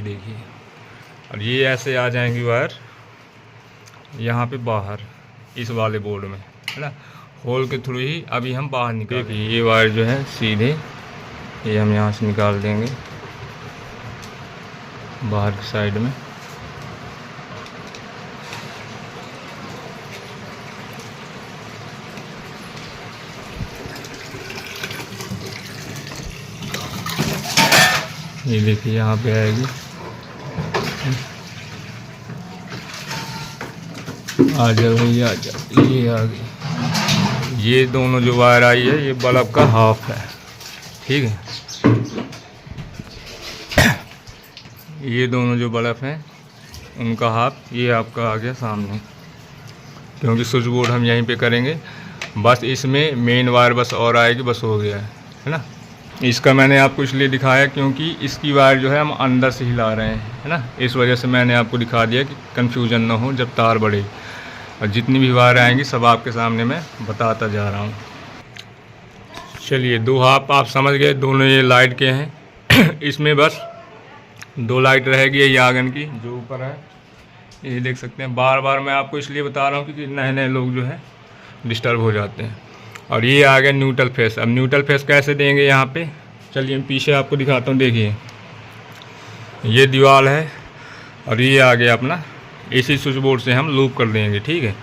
देखिए, और ये ऐसे आ जाएंगी वायर यहाँ पे बाहर इस वाले बोर्ड में, है ना। होल के थ्रू ही अभी हम बाहर निकाल। देखिए ये वायर जो है सीधे ये हम यहाँ से निकाल देंगे बाहर की साइड में। ये देखिए यहाँ पे आएगी, आ जाओ भैया आ जाओ, ये आ गई। ये दोनों जो वायर आई है ये बल्ब का हाफ है, ठीक है। ये दोनों जो बल्ब हैं उनका हाफ ये आपका आ गया सामने, क्योंकि स्विच बोर्ड हम यहीं पे करेंगे। बस इसमें मेन वायर बस और आएगी, बस हो गया है ना। इसका मैंने आपको इसलिए दिखाया क्योंकि इसकी वायर जो है हम अंदर से हिला रहे हैं, है ना। इस वजह से मैंने आपको दिखा दिया कि कंफ्यूजन ना हो जब तार बढ़े। और जितनी भी वायर आएंगी सब आपके सामने मैं बताता जा रहा हूँ। चलिए, दो हाफ आप समझ गए, दोनों ये लाइट के हैं। इसमें बस दो लाइट रहेगी, ये आंगन की जो ऊपर है, ये देख सकते हैं। बार बार मैं आपको इसलिए बता रहा हूँ क्योंकि नए नए लोग जो है डिस्टर्ब हो जाते हैं। और ये आ गया न्यूट्रल फेस। अब न्यूट्रल फेस कैसे देंगे यहाँ पे, चलिए मैं पीछे आपको दिखाता हूँ। देखिए ये दीवार है और ये आ गया अपना, इसी स्विच बोर्ड से हम लूप कर देंगे, ठीक है।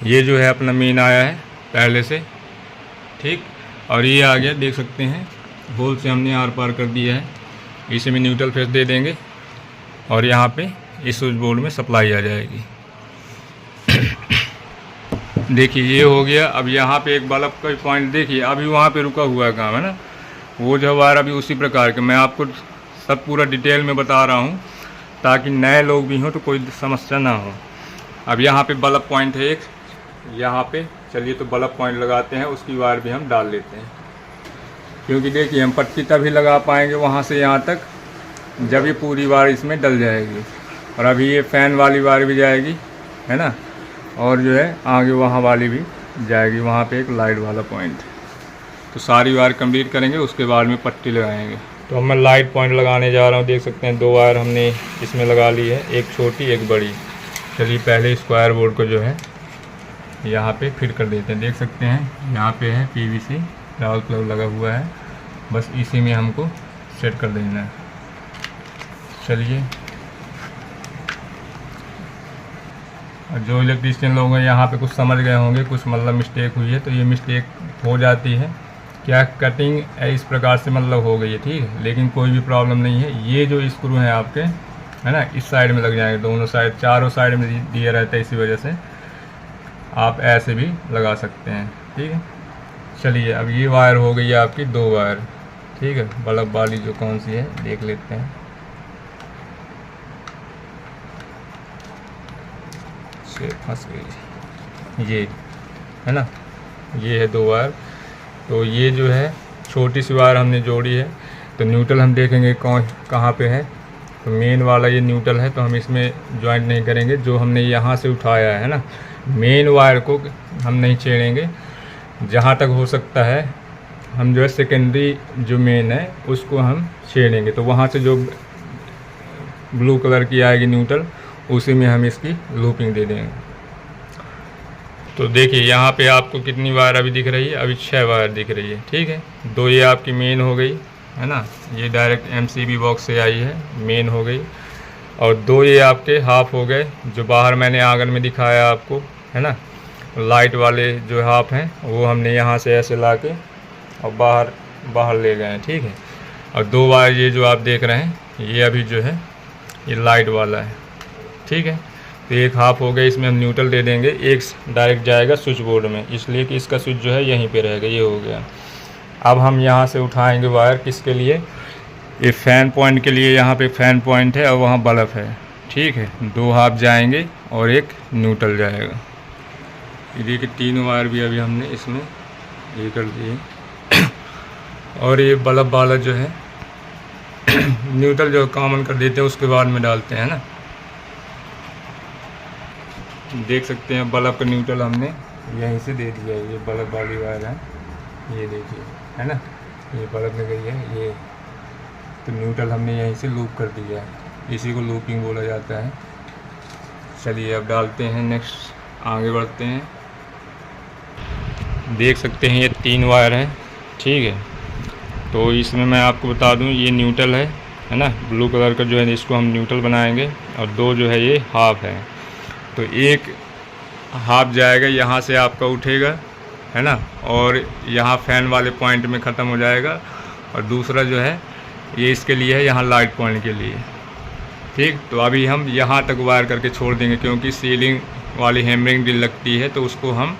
ये जो है अपना मेन आया है पहले से, ठीक। और ये आ गया, देख सकते हैं होल से हमने आर पार कर दिया है। इसे में न्यूट्रल फेस दे देंगे और यहाँ पे इस स्विच बोर्ड में सप्लाई आ जाएगी। देखिए ये हो गया। अब यहाँ पे एक बल्ब का पॉइंट देखिए, अभी वहाँ पे रुका हुआ है काम, है ना। वो जो वायर अभी उसी प्रकार के मैं आपको सब पूरा डिटेल में बता रहा हूँ ताकि नए लोग भी हों तो कोई समस्या ना हो। अब यहाँ पे बल्ब पॉइंट है एक यहाँ पे, चलिए तो बल्ब पॉइंट लगाते हैं, उसकी वायर भी हम डाल लेते हैं। क्योंकि देखिए हम पट्टी तभी लगा पाएंगे वहाँ से यहाँ तक जब ये पूरी वायर इसमें डल जाएगी। और अभी ये फ़ैन वाली वायर भी जाएगी, है ना। और जो है आगे वहाँ वाली भी जाएगी, वहाँ पे एक लाइट वाला पॉइंट। तो सारी वायर कंप्लीट करेंगे, उसके बाद में पट्टी लगाएंगे। तो अब मैं लाइट पॉइंट लगाने जा रहा हूँ। देख सकते हैं दो वायर हमने इसमें लगा ली है, एक छोटी एक बड़ी। चलिए पहले स्क्वायर बोर्ड को जो है यहाँ पे फिट कर देते हैं। देख सकते हैं यहाँ पे है PVC राउल प्लग लगा हुआ है, बस इसी में हमको सेट कर देना है। चलिए, और जो इलेक्ट्रीशियन लोग हैं यहाँ पे कुछ समझ गए होंगे, कुछ मतलब मिस्टेक हुई है तो ये मिस्टेक हो जाती है क्या, कटिंग इस प्रकार से मतलब हो गई है, ठीक है। लेकिन कोई भी प्रॉब्लम नहीं है। ये जो स्क्रू हैं आपके, है ना, इस साइड में लग जाएंगे, दोनों साइड, चारों साइड में दिया रहता है, इसी वजह से आप ऐसे भी लगा सकते हैं, ठीक है। चलिए अब ये वायर हो गई है आपकी दो वायर, ठीक है। बल्ब वाली जो कौन सी है देख लेते हैं। से फंस गई, ये है ना, ये है दो वायर। तो ये जो है छोटी सी वायर हमने जोड़ी है। तो न्यूट्रल हम देखेंगे कौन कहाँ पे है। तो मेन वाला ये न्यूट्रल है, तो हम इसमें ज्वाइंट नहीं करेंगे। जो हमने यहाँ से उठाया है ना, मेन वायर को हम नहीं छेड़ेंगे। जहाँ तक हो सकता है हम जो है सेकेंडरी जो मेन है उसको हम छेड़ेंगे। तो वहाँ से जो ब्लू कलर की आएगी न्यूट्रल, उसी में हम इसकी लूपिंग दे देंगे। तो देखिए यहाँ पे आपको कितनी वायर अभी दिख रही है, अभी 6 वायर दिख रही है, ठीक है। दो ये आपकी मेन हो गई, है ना, ये डायरेक्ट MCB बॉक्स से आई है, मेन हो गई। और दो ये आपके हाफ हो गए, जो बाहर मैंने आंगन में दिखाया आपको, है ना। लाइट वाले जो हाफ हैं वो हमने यहाँ से ऐसे ला के और बाहर ले गए हैं, ठीक है। और दो वायर ये जो आप देख रहे हैं ये अभी जो है ये लाइट वाला है, ठीक है। तो एक हाफ हो गया, इसमें हम न्यूट्रल दे देंगे, एक डायरेक्ट जाएगा स्विच बोर्ड में, इसलिए कि इसका स्विच जो है यहीं पे रहेगा। ये हो गया। अब हम यहाँ से उठाएंगे वायर, किसके लिए, ये फ़ैन पॉइंट के लिए। यहाँ पे फ़ैन पॉइंट है और वहाँ बल्ब है, ठीक है। दो हाफ जाएंगे और एक न्यूट्रल जाएगा। ये देखिए 3 वायर भी अभी हमने इसमें ये कर दिए। और ये बल्ब वाला जो है न्यूट्रल जो कॉमन कर देते हैं उसके बाद में डालते हैं ना। देख सकते हैं बल्ब का न्यूट्रल हमने यहीं से दे दिया है। ये बल्ब वाली वायर है, ये देखिए, है ना, ये बल्ब में गई है ये। तो न्यूट्रल हमने यहीं से लूप कर दिया है, इसी को लूपिंग बोला जाता है। चलिए अब डालते हैं, नेक्स्ट आगे बढ़ते हैं। देख सकते हैं ये 3 वायर है, ठीक है। तो इसमें मैं आपको बता दूं ये न्यूट्रल है ना, ब्लू कलर का जो है इसको हम न्यूट्रल बनाएंगे, और 2 जो है ये हाफ है। तो एक हाफ जाएगा यहाँ से आपका उठेगा, है ना, और यहाँ फैन वाले पॉइंट में ख़त्म हो जाएगा, और दूसरा जो है ये इसके लिए है, यहाँ लाइट पॉइंट के लिए, ठीक। तो अभी हम यहाँ तक वायर करके छोड़ देंगे, क्योंकि सीलिंग वाली हैमरिंग ड्रिल लगती है तो उसको हम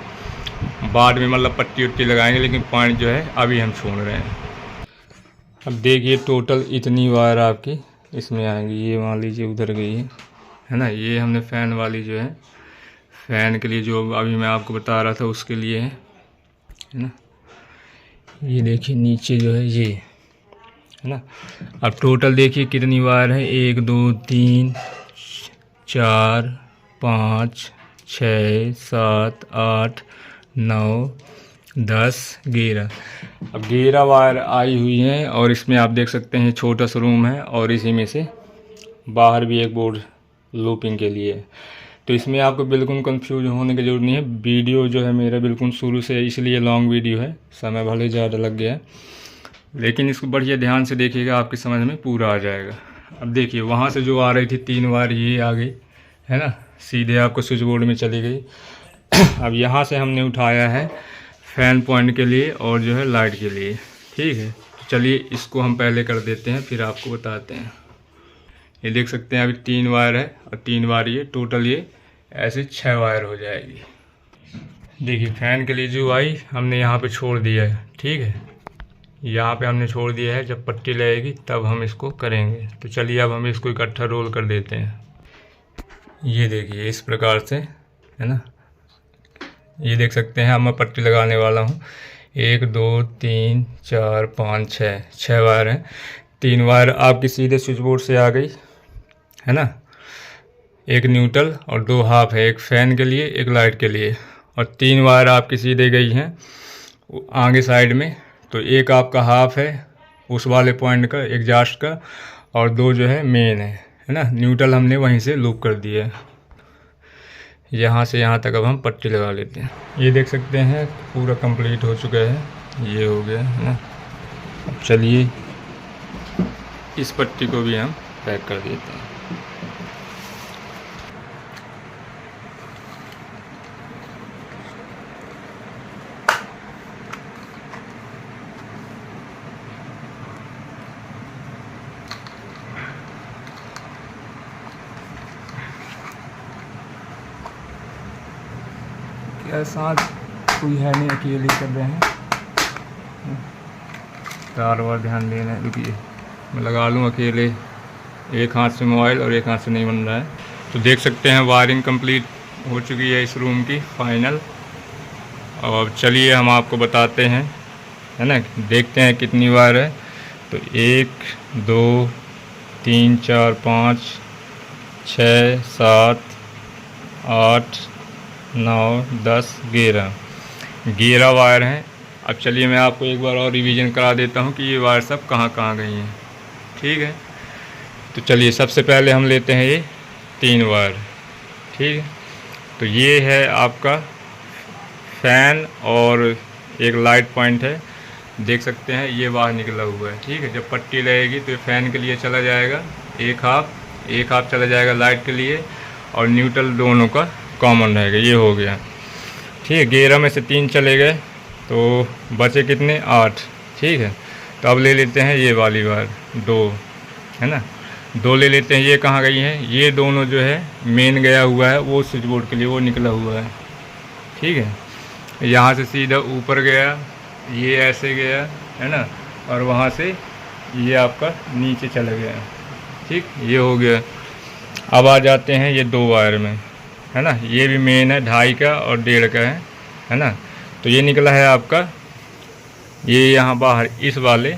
बाद में मतलब पट्टी उट्टी लगाएंगे, लेकिन पॉइंट जो है अभी हम छोड़ रहे हैं। अब देखिए टोटल इतनी वायर आपकी इसमें आएंगी। ये मान लीजिए उधर गई है ना, ये हमने फ़ैन वाली जो है, फ़ैन के लिए जो अभी मैं आपको बता रहा था उसके लिए है ना। ये देखिए नीचे जो है ये है ना। अब टोटल देखिए कितनी वायर है, 1 2 3 4 5 6 7 8 9 10 11। अब 11 वायर आई हुई हैं, और इसमें आप देख सकते हैं छोटा सा रूम है, और इसी में से बाहर भी एक बोर्ड लूपिंग के लिए है। तो इसमें आपको बिल्कुल कंफ्यूज होने की ज़रूरत नहीं है। वीडियो जो है मेरा बिल्कुल शुरू से, इसलिए लॉन्ग वीडियो है, समय भले ज़्यादा लग गया है, लेकिन इसको बढ़िया ध्यान से देखिएगा, आपकी समझ में पूरा आ जाएगा। अब देखिए वहाँ से जो आ रही थी 3 वायर ये आ गई है ना, सीधे आपको स्विच बोर्ड में चली गई। अब यहाँ से हमने उठाया है फ़ैन पॉइंट के लिए और जो है लाइट के लिए, ठीक है। तो चलिए इसको हम पहले कर देते हैं, फिर आपको बताते हैं। ये देख सकते हैं अभी 3 वायर है, और 3 वायर ये टोटल, ये ऐसे 6 वायर हो जाएगी। देखिए फ़ैन के लिए जो आई हमने यहाँ पे छोड़ दिया है, ठीक है, यहाँ पे हमने छोड़ दिया है। जब पट्टी लगेगी तब हम इसको करेंगे। तो चलिए अब हम इसको इकट्ठा रोल कर देते हैं। ये देखिए इस प्रकार से है ना, ये देख सकते हैं अब मैं पट्टी लगाने वाला हूँ। 1 2 3 4 5 6 वायर हैं। 3 वायर आपकी सीधे स्विच बोर्ड से आ गई है ना, 1 न्यूट्रल और 2 हाफ है, एक फ़ैन के लिए एक लाइट के लिए, और 3 वायर आपकी सीधे गई हैं आगे साइड में। तो एक आपका हाफ है उस वाले पॉइंट का एग्जॉस्ट का, और 2 जो है मेन है ना। न्यूट्रल हमने वहीं से लूप कर दिया है, यहाँ से यहाँ तक। अब हम पट्टी लगा लेते हैं। ये देख सकते हैं पूरा कंप्लीट हो चुका है, ये हो गया है ना। अब चलिए इस पट्टी को भी हम पैक कर देते हैं। क्या साथ कोई है नहीं, अकेले कर रहे हैं। तार वार ध्यान देना है, रुकिए मैं लगा लूँ अकेले, एक हाथ से मोबाइल और एक हाथ से नहीं बन रहा है। तो देख सकते हैं वायरिंग कंप्लीट हो चुकी है इस रूम की फाइनल। और चलिए हम आपको बताते हैं है ना, देखते हैं कितनी वायर है। तो 1 2 3 4 5 6 7 8 9 10 11 वायर हैं। अब चलिए मैं आपको एक बार और रिवीजन करा देता हूँ कि ये वायर सब कहाँ कहाँ गई हैं, ठीक है। तो चलिए सबसे पहले हम लेते हैं ये 3 वायर, ठीक है। तो ये है आपका फ़ैन और एक लाइट पॉइंट है, देख सकते हैं ये बाहर निकला हुआ है, ठीक है। जब पट्टी लगेगी तो ये फ़ैन के लिए चला जाएगा, एक हाफ चला जाएगा लाइट के लिए, और न्यूट्रल दोनों का कॉमन रहेगा। ये हो गया, ठीक है। 11 में से 3 चले गए तो बचे कितने, 8, ठीक है। तो अब ले लेते हैं ये वाली वायर 2 है ना, 2 ले लेते हैं। ये कहाँ गई हैं, ये दोनों जो है मेन गया हुआ है वो स्विच बोर्ड के लिए, वो निकला हुआ है, ठीक है। यहाँ से सीधा ऊपर गया, ये ऐसे गया है ना, और वहाँ से ये आपका नीचे चला गया, ठीक, ये हो गया। अब आ जाते हैं ये 2 वायर में है ना, ये भी मेन है 2.5 का और 1.5 का है ना। तो ये निकला है आपका, ये यहाँ बाहर इस वाले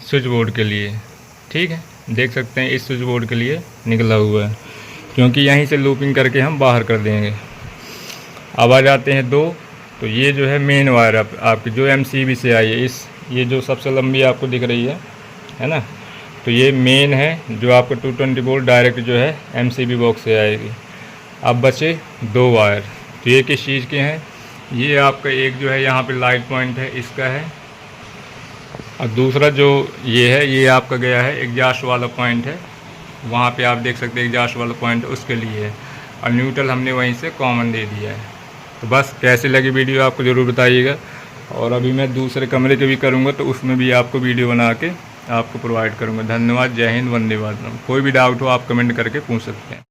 स्विच बोर्ड के लिए, ठीक है। देख सकते हैं इस स्विच बोर्ड के लिए निकला हुआ है, क्योंकि यहीं से लूपिंग करके हम बाहर कर देंगे। अब आ जाते हैं 2, तो ये जो है मेन वायर आपकी जो MCB से आई है, ये जो सबसे लंबी आपको दिख रही है ना, तो ये मेन है जो आपका 220 वोल्ट डायरेक्ट जो है MCB बॉक्स से आएगी। अब बचे 2 वायर, तो ये किस चीज़ के हैं, ये आपका एक जो है यहाँ पे लाइट पॉइंट है इसका है, और दूसरा जो ये है ये आपका गया है एग्जॉस्ट वाला पॉइंट है, वहाँ पे आप देख सकते हैं एग्जॉस्ट वाला पॉइंट उसके लिए है, और न्यूट्रल हमने वहीं से कॉमन दे दिया है। तो बस कैसी लगी वीडियो आपको ज़रूर बताइएगा, और अभी मैं दूसरे कमरे के भी करूँगा तो उसमें भी आपको वीडियो बना के आपको प्रोवाइड करूँगा। धन्यवाद, जय हिंद, वंदे मातरम। कोई भी डाउट हो आप कमेंट करके पूछ सकते हैं।